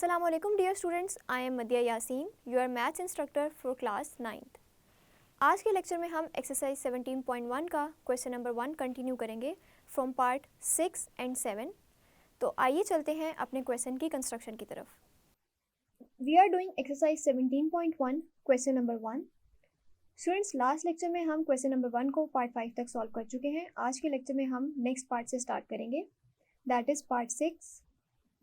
Assalamu alaikum dear students, I am Madhya Yasin, your maths instructor for class 9th। आज के lecture में हम exercise 17.1 का question number 1 continue करेंगे from part 6 and 7। तो आइए चलते हैं अपने क्वेश्चन की कंस्ट्रक्शन की तरफ। We are doing exercise 17.1 question number 1। Students, last lecture में हम क्वेश्चन नंबर 1 को पार्ट 5 तक सॉल्व कर चुके हैं। आज के लेक्चर में हम नेक्स्ट पार्ट से स्टार्ट करेंगे, that is part 6।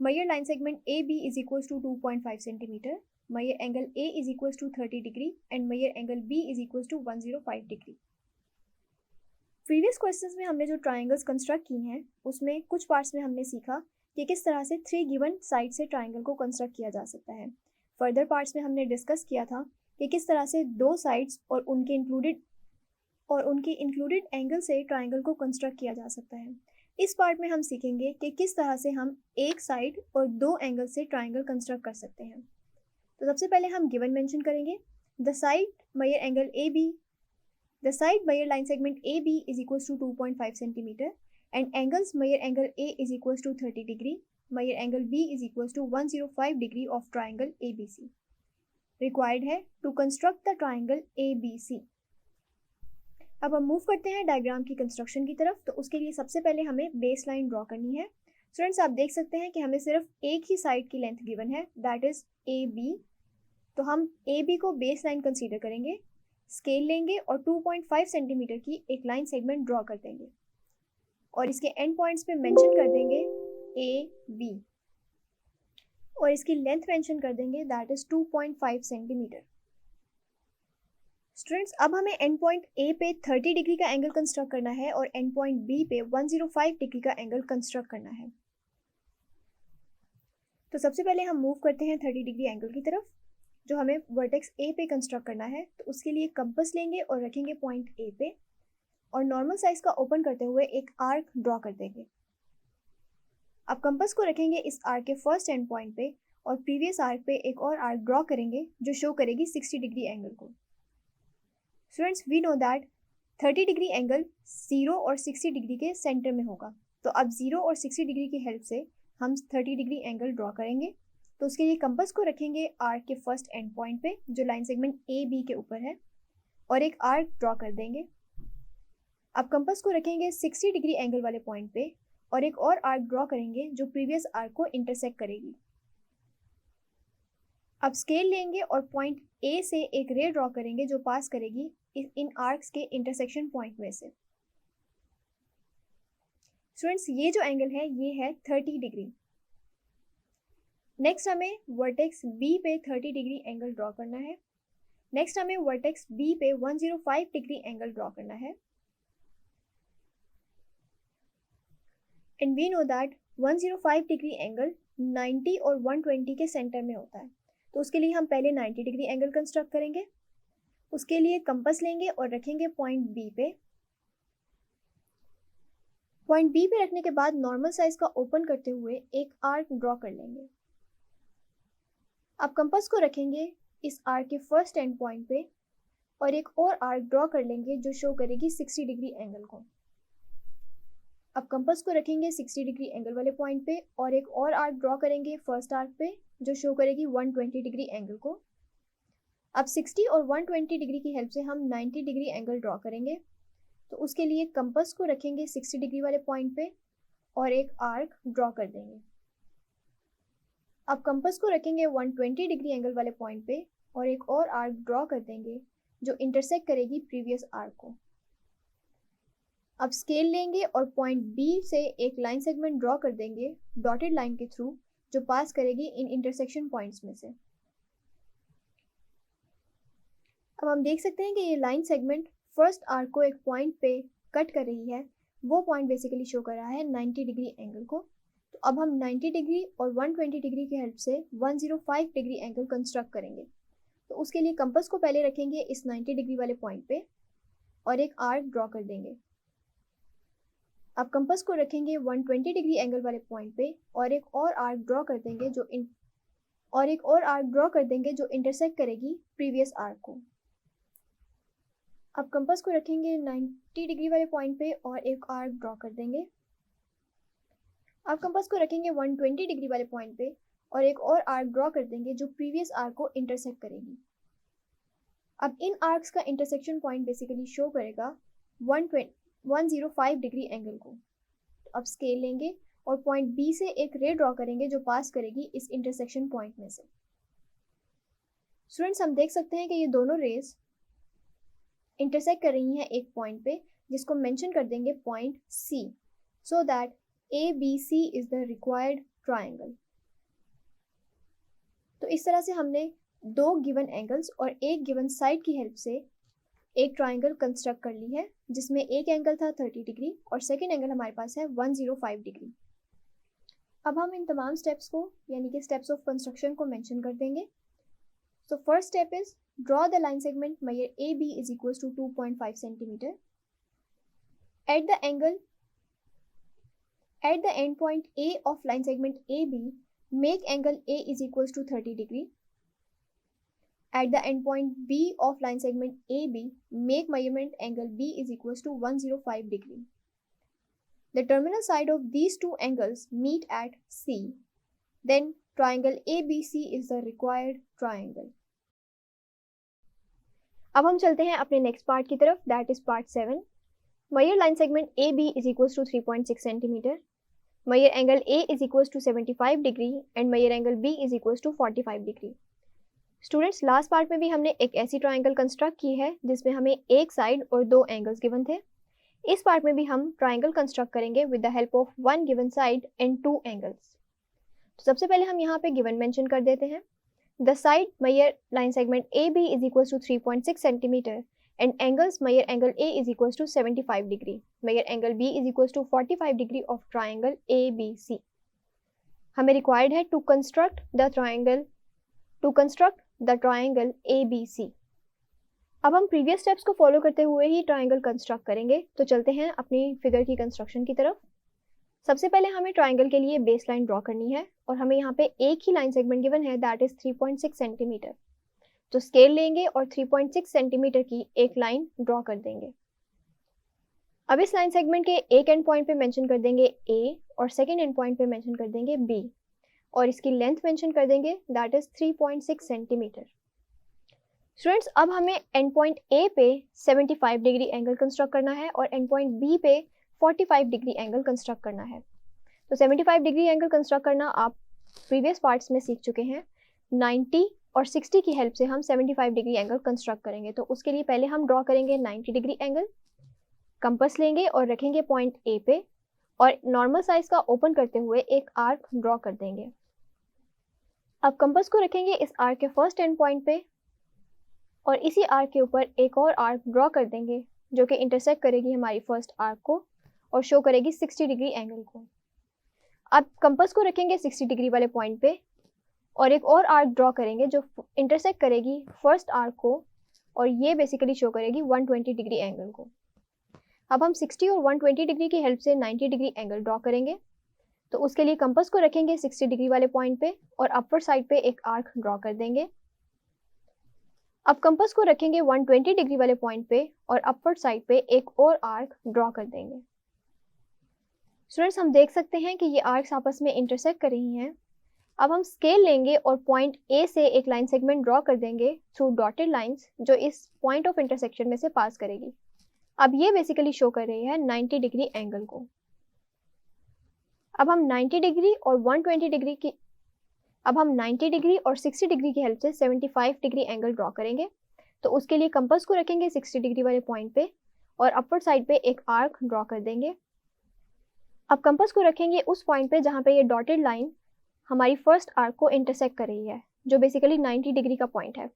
Measure line segment AB is equals to 2.5 centimeter. Measure angle A is equals to 30 degree and measure angle B is equals to 105 degree. Previous questions में हमने जो triangles construct की हैं उसमें कुछ parts में हमने सीखा कि किस तरह से 3 given side से triangle को construct किया जा सकता है। Further parts में हमने discuss किया था कि किस तरह से दो sides और उनके included angle से triangle को construct किया जा सकता है। इस पार्ट में हम सीखेंगे कि किस तरह से हम एक साइड और दो एंगल से ट्राइंगल कंस्ट्रक्ट कर सकते हैं। तो सबसे पहले हम गिवन मेंशन करेंगे, the side measure line segment A B is equals to 2.5 centimetre and angles measure angle A is equals to 30 degree, measure angle B is equals to 105 degree of triangle A B C. Required है to construct the triangle A B C. अब हम move करते हैं diagram की construction की तरफ। तो उसके लिए सबसे पहले हमें बेस लाइन ड्रॉ करनी है। स्टूडेंट्स, आप देख सकते हैं कि हमें सिर्फ एक ही साइड की लेंथ गिवन है, दैट इज ए बी। तो हम ए बी को बेस लाइन कंसीडर करेंगे, स्केल लेंगे और 2.5 सेंटीमीटर की एक लाइन सेगमेंट ड्रॉ कर देंगे और इसके एंड पॉइंट्स पे मेंशन कर देंगे ए बी और इसकी लेंथ मेंशन कर देंगे, दैट इज 2.5 सेंटीमीटर। स्टूडेंट्स, अब हमें एंड पॉइंट ए पे 30 डिग्री का एंगल कंस्ट्रक्ट करना है और एंड पॉइंट बी पे 105 डिग्री का एंगल कंस्ट्रक्ट करना है। तो सबसे पहले हम मूव करते हैं 30 डिग्री एंगल की तरफ जो हमें वर्टेक्स ए पे कंस्ट्रक्ट करना है। तो उसके लिए कंपास लेंगे और रखेंगे पॉइंट ए पे और नॉर्मल साइज का ओपन करते हुए एक आर्क ड्रॉ कर देंगे। अब कंपास को रखेंगे इस आर्क के फर्स्ट एंड पॉइंट पे और प्रीवियस आर्क पे एक और आर्क ड्रॉ करेंगे जो शो करेगी 60 डिग्री एंगल को। Students, we know that 30 degree angle 0 और 60 डिग्री के सेंटर में होगा। तो अब 0 और 60 डिग्री की हेल्प से हम 30 डिग्री एंगल ड्रॉ करेंगे। तो उसके लिए कंपास को रखेंगे आर्क के फर्स्ट एंड पॉइंट पे जो लाइन सेगमेंट ए बी के ऊपर है और एक आर्क ड्रॉ कर देंगे। अब कंपास को रखेंगे 60 डिग्री एंगल वाले पॉइंट पे और एक और आर्क ड्रॉ करेंगे जो प्रीवियस आर्क को इंटरसेक्ट करेगी। अब स्केल लेंगे और पॉइंट ए से एक रे ड्रॉ करेंगे जो पास करेगी इन आर्क्स के इंटरसेक्शन पॉइंट में से। स्टूडेंट्स, ये जो एंगल है ये है 30 डिग्री। नेक्स्ट हमें वर्टेक्स बी पे 30 डिग्री एंगल ड्रॉ करना है। नेक्स्ट हमें वर्टेक्स बी पे 105 डिग्री एंगल ड्रॉ करना है and we know that 105 degree angle 90 और 120 के सेंटर में होता है। तो उसके लिए हम पहले 90 डिग्री एंगल कंस्ट्रक्ट करेंगे। उसके लिए कंपास लेंगे और रखेंगे पॉइंट बी पे। पॉइंट बी पे रखने के बाद नॉर्मल साइज का ओपन करते हुए एक आर्क ड्रॉ कर लेंगे। अब कंपास को रखेंगे इस आर्क के फर्स्ट एंड पॉइंट पे और एक और आर्क ड्रॉ कर लेंगे जो शो करेगी 60 डिग्री एंगल को। अब कंपास को रखेंगे 60 डिग्री एंगल वाले पॉइंट पे और एक और आर्क ड्रॉ करेंगे फर्स्ट आर्क पे जो शो करेगी 120 डिग्री एंगल को। अब 60 और 120 डिग्री की हेल्प से हम 90 डिग्री एंगल ड्रॉ करेंगे। तो उसके लिए कंपास को रखेंगे 60 डिग्री वाले पॉइंट पे और एक आर्क ड्रॉ कर देंगे। अब कंपास को रखेंगे 120 डिग्री एंगल वाले पॉइंट पे और एक और आर्क ड्रॉ कर देंगे जो इंटरसेक्ट करेगी प्रीवियस आर्क को। अब स्केल लेंगे और पॉइंट बी से एक लाइन सेगमेंट ड्रॉ कर देंगे डॉटेड लाइन के थ्रू जो पास करेगी इन इंटरसेक्शन पॉइंट्स में से। अब हम देख सकते हैं कि ये लाइन सेगमेंट फर्स्ट आर्क को एक पॉइंट पे कट कर रही है। वो पॉइंट बेसिकली शो कर रहा है 90 डिग्री एंगल को। तो अब हम 90 डिग्री और 120 डिग्री की हेल्प से 105 डिग्री एंगल कंस्ट्रक्ट करेंगे। तो उसके लिए कंपास को पहले रखेंगे इस 90 डिग्री वाले पॉइंट पे और एक आर्क ड्रॉ कर देंगे। अब कंपास को रखेंगे 120 डिग्री एंगल वाले पॉइंट पे और एक और आर्क ड्रॉ कर देंगे जो इंटरसेक्ट करेगी प्रीवियस आर्क को। अब कंपास को रखेंगे 90 डिग्री वाले पॉइंट पे और एक आर्क ड्रॉ कर देंगे। अब कंपास को रखेंगे 120 डिग्री वाले पॉइंट पे और एक और आर्क ड्रॉ कर देंगे जो प्रीवियस आर्क को इंटरसेक्ट करेगी। अब इन आर्क्स का इंटरसेक्शन पॉइंट बेसिकली शो करेगा 105 डिग्री एंगल को। तो अब स्केल लेंगे और पॉइंट बी से एक रे ड्रॉ करेंगे जो पास करेगी इस इंटरसेक्शन पॉइंट में से। स्टूडेंट्स, हम देख सकते हैं कि ये दोनों रेज इंटरसेक्ट कर रही हैं एक पॉइंट पे, जिसको मेंशन कर देंगे point C, so that ABC is the required triangle. तो इस तरह से हमने दो गिवन एंगल्स और एक गिवन साइड की हेल्प से एक ट्राइंगल कंस्ट्रक्ट कर ली है, जिसमें एक एंगल था 30 डिग्री और सेकेंड एंगल हमारे पास है 105 डिग्री। अब हम इन तमाम स्टेप्स को यानी कि स्टेप्स ऑफ कंस्ट्रक्शन को मेंशन कर देंगे। So first step is draw the line segment measure AB is equals to 2.5 centimeter. At the end point A of line segment AB, make angle A is equals to 30 degree. At the end point B of line segment AB, make measurement angle B is equals to 105 degree. The terminal side of these two angles meet at C. Then triangle ABC is the required triangle. अब हम चलते हैं अपने next part की तरफ, that is part 7। Measure line segment AB is equals to 3.6 centimetre, measure angle A is equals to 75 degree and measure angle B is equals to 45 degree. Students, last part में भी हमने एक ऐसी triangle construct की है जिसमें हमें एक साइड और दो एंगल्स गिवन थे। इस पार्ट में भी हम ट्राइंगल कंस्ट्रक्ट करेंगे with the help of one given side and two angles. तो सबसे पहले हम यहाँ पे गिवन मेंशन कर देते हैं। The side measure line segment AB is equals to 3.6 centimeter and angles measure angle A is equals to 75 degree. Measure angle B is equals to 45 degree of triangle ABC. हमें required है to construct the triangle ABC. अब हम previous steps को follow करते हुए ही triangle construct करेंगे। तो चलते हैं अपनी figure की construction की तरफ। सबसे पहले हमें ट्राइंगल के लिए बेस लाइन ड्रॉ करनी है और हमें यहाँ पे एक ही लाइन सेगमेंट गिवन है, दैट इज 3.6 सेंटीमीटर। तो स्केल लेंगे और 3.6 सेंटीमीटर की एक लाइन ड्रॉ कर देंगे। अब इस लाइन सेगमेंट के एक एंड पॉइंट पे मेंशन कर देंगे A और सेकेंड एंड पॉइंट पे मेंशन कर देंगे B और इसकी लेंथ मेंशन कर देंगे, दैट इज 3.6 सेंटीमीटर। स्टूडेंट्स, अब हमें एंड पॉइंट A पे 75 डिग्री एंगल कंस्ट्रक्ट करना है और एंड पॉइंट B पे 45 डिग्री एंगल कंस्ट्रक्ट करना है। तो 75 डिग्री एंगल कंस्ट्रक्ट करना आप प्रीवियस पार्ट्स में सीख चुके हैं। 90 और 60 की हेल्प से हम 75 डिग्री एंगल कंस्ट्रक्ट करेंगे। तो उसके लिए पहले हम ड्रॉ करेंगे 90 डिग्री एंगल, कंपास लेंगे और रखेंगे पॉइंट A पे और नॉर्मल साइज का ओपन करते हुए एक आर्क ड्रॉ कर देंगे। अब कंपास को रखेंगे इस आर्क के फर्स्ट एंड पॉइंट पे और इसी आर्क के ऊपर एक और आर्क ड्रॉ कर देंगे जो कि इंटरसेक्ट करेगी हमारी फर्स्ट आर्क को और शो करेगी 60 डिग्री एंगल को। अब कंपास को रखेंगे 60 डिग्री वाले पॉइंट पे और एक और आर्क ड्रॉ करेंगे जो इंटरसेक्ट करेगी फर्स्ट आर्क को और ये बेसिकली शो करेगी 120 डिग्री एंगल को। अब हम 60 और 120 डिग्री की हेल्प से 90 डिग्री एंगल ड्रॉ करेंगे। तो उसके लिए कंपास को रखेंगे 60 डिग्री वाले पॉइंट पे और अपर साइड पे एक आर्क ड्रॉ कर देंगे। अब कंपास को रखेंगे 120 डिग्री वाले पॉइंट पे और अपर साइड पे एक और आर्क ड्रॉ कर देंगे। स्टूडेंट्स, हम देख सकते हैं कि ये आर्क्स आपस में इंटरसेक्ट कर रही हैं। अब हम स्केल लेंगे और पॉइंट A से एक लाइन सेगमेंट ड्रॉ कर देंगे थ्रू डॉटेड लाइंस जो इस पॉइंट ऑफ इंटरसेक्शन में से पास करेगी। अब ये बेसिकली शो कर रही है 90 डिग्री एंगल को। अब हम 90 डिग्री और 120 डिग्री की अब हम 90 डिग्री और 60 डिग्री की हेल्प से 75 डिग्री एंगल ड्रॉ करेंगे। तो उसके लिए कंपास को रखेंगे 60 डिग्री वाले पॉइंट पे और अपर साइड पे एक आर्क ड्रॉ कर देंगे। अब कंपास को रखेंगे उस पॉइंट पे जहाँ पे ये डॉटेड लाइन हमारी फर्स्ट आर्क को इंटरसेक्ट कर रही है, जो बेसिकली 90 डिग्री का पॉइंट है।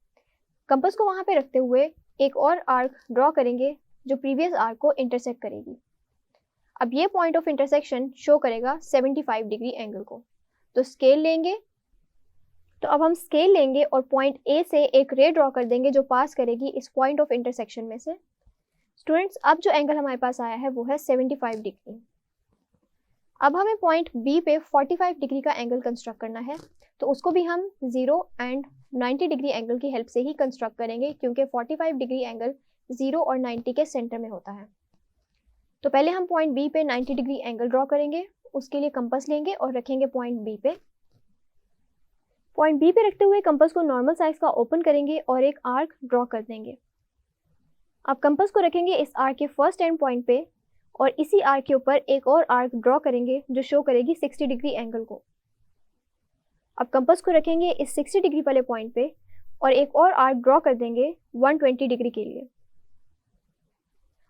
कंपास को वहाँ पे रखते हुए एक और आर्क ड्रॉ करेंगे जो प्रीवियस आर्क को इंटरसेक्ट करेगी। अब ये पॉइंट ऑफ इंटरसेक्शन शो करेगा 75 डिग्री एंगल को। तो स्केल लेंगे अब हम स्केल लेंगे और पॉइंट A से एक रे ड्रॉ कर देंगे जो पास करेगी इस पॉइंट ऑफ इंटरसेक्शन में से। स्टूडेंट्स, अब जो एंगल हमारे पास आया है वो है 75 डिग्री। अब हमें पॉइंट B पे 45 डिग्री का एंगल कंस्ट्रक्ट करना है। तो उसको भी हम 0 एंड 90 डिग्री एंगल की हेल्प से ही कंस्ट्रक्ट करेंगे क्योंकि 45 डिग्री एंगल 0 और 90 के सेंटर में होता है। तो पहले हम पॉइंट B पे 90 डिग्री एंगल ड्रॉ करेंगे। उसके लिए कंपास लेंगे और रखेंगे पॉइंट B पे पॉइंट बी पे रखते हुए कंपास को नॉर्मल साइज का ओपन करेंगे और एक आर्क ड्रॉ कर देंगे। अब कंपास को रखेंगे इस आर्क के फर्स्ट एंड पॉइंट पे और इसी आर्क के ऊपर एक और आर्क ड्रॉ करेंगे जो शो करेगी 60 डिग्री एंगल को। अब कंपास को रखेंगे इस 60 डिग्री वाले पॉइंट पे और एक और आर्क ड्रॉ कर देंगे 120 डिग्री के लिए।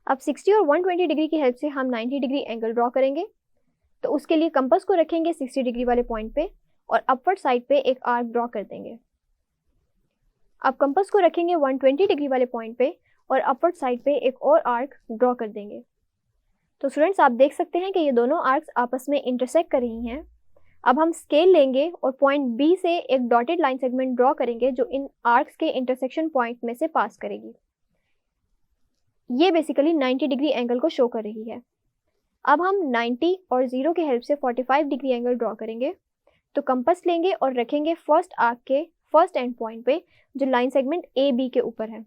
अब 60 और 120 डिग्री की हेल्प से हम 90 डिग्री एंगल ड्रॉ करेंगे, तो उसके लिए कंपास को रखेंगे 60 डिग्री वाले पॉइंट पे और अपवर्ड साइड पे एक आर्क ड्रॉ कर देंगे। अब कंपास को रखेंगे 120 डिग्री वाले पॉइंट पे और अपवर्ड साइड पे एक और आर्क ड्रॉ कर देंगे। तो स्टूडेंट्स, आप देख सकते हैं कि ये दोनों आर्क्स आपस में इंटरसेक्ट कर रही हैं। अब हम स्केल लेंगे और पॉइंट बी से एक डॉटेड लाइन सेगमेंट ड्रॉ करेंगे जो इन आर्क्स के इंटरसेक्शन पॉइंट में से पास करेगी। ये बेसिकली 90 डिग्री एंगल को शो कर रही है। अब हम 90 और 0 के हेल्प से 45 डिग्री एंगल ड्रॉ करेंगे। तो कंपास लेंगे और रखेंगे फर्स्ट आर्क के फर्स्ट एंड पॉइंट पे जो लाइन सेगमेंट ए बी के ऊपर है।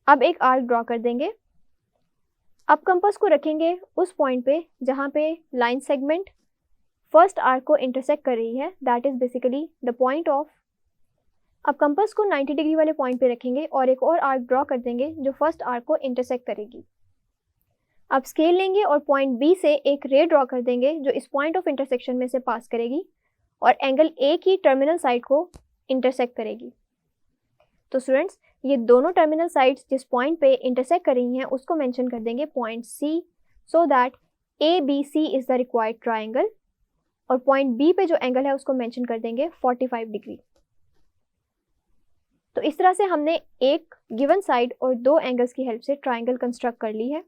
अब एक आर्क ड्रॉ कर देंगे। अब कंपास को रखेंगे उस पॉइंट पे जहाँ पे लाइन सेगमेंट फर्स्ट आर्क को इंटरसेक्ट कर रही है, that is basically the point of. अब कंपास को 90 डिग्री वाले पॉइंट पे रखेंगे और एक और आर्क ड्रॉ कर देंगे जो फर्स्ट आर्क को इंटरसेक्ट करेगी। अब स्केल लेंगे और पॉइंट बी से एक रे ड्रॉ कर देंगे जो इस पॉइंट ऑफ इंटरसेक्शन में से पास करेगी और एंगल ए की टर्मिनल साइड को इंटरसेक्ट करेगी। तो स्टूडेंट्स, ये दोनों टर्मिनल साइड्स जिस पॉइंट पे इंटरसेक्ट कर रही हैं उसको मेंशन कर देंगे point C, so that A B C is the required triangle. और पॉइंट बी पे जो एंगल है उसको मेंशन कर देंगे 45 डिग्री। तो इस तरह से हमने एक गिवन साइड और दो एंगल्स की हेल्प से ट्राइंगल कंस्ट्रक्ट कर ली है।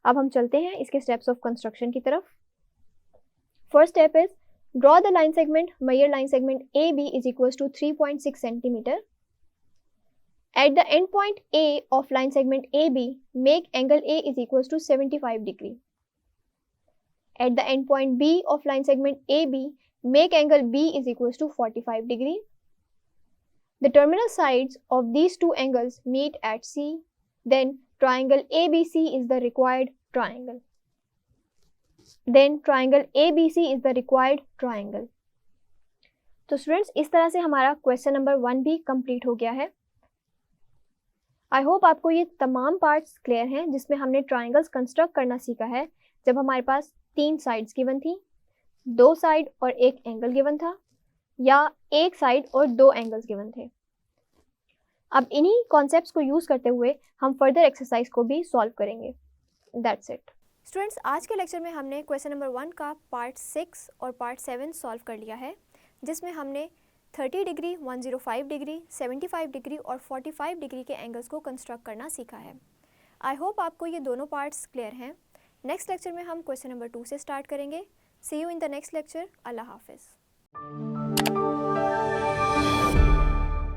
अब हम चलते हैं इसके स्टेप्स ऑफ कंस्ट्रक्शन की तरफ। First step is draw the line segment, measure line segment A B is equals to 3.6 centimetre. At the end point A of line segment AB, make angle A is equals to 75 degree. At the end point B of line segment AB, make angle B is equals to 45 degree. The terminal sides of these two angles meet at C. Then triangle ABC is the required triangle. Then triangle ABC is the required triangle. तो students, इस तरह से हमारा question number 1 भी complete हो गया है। I hope आपको ये तमाम पार्ट्स क्लियर हैं जिसमें हमने ट्राइंगल्स कंस्ट्रक्ट करना सीखा है जब हमारे पास 3 साइड्स गिवन थी, 2 साइड और एक एंगल गिवन था, या एक साइड और 2 एंगल्स गिवन थे। अब इन्हीं कॉन्सेप्ट्स को यूज़ करते हुए हम फर्दर एक्सरसाइज को भी सॉल्व करेंगे। That's it students. आज के लेक्चर में हमने क्वेश्चन नंबर 1 का पार्ट 6 और पार्ट 7 सॉल्व कर लिया है, जिसमें हमने 30 डिग्री, 105 डिग्री, 75 डिग्री और 45 डिग्री के एंगल्स को कंस्ट्रक्ट करना सीखा है। आई होप आपको ये दोनों पार्ट्स क्लियर हैं। नेक्स्ट लेक्चर में हम क्वेश्चन नंबर 2 से स्टार्ट करेंगे। See you in the next lecture. अल्लाह हाफिज़।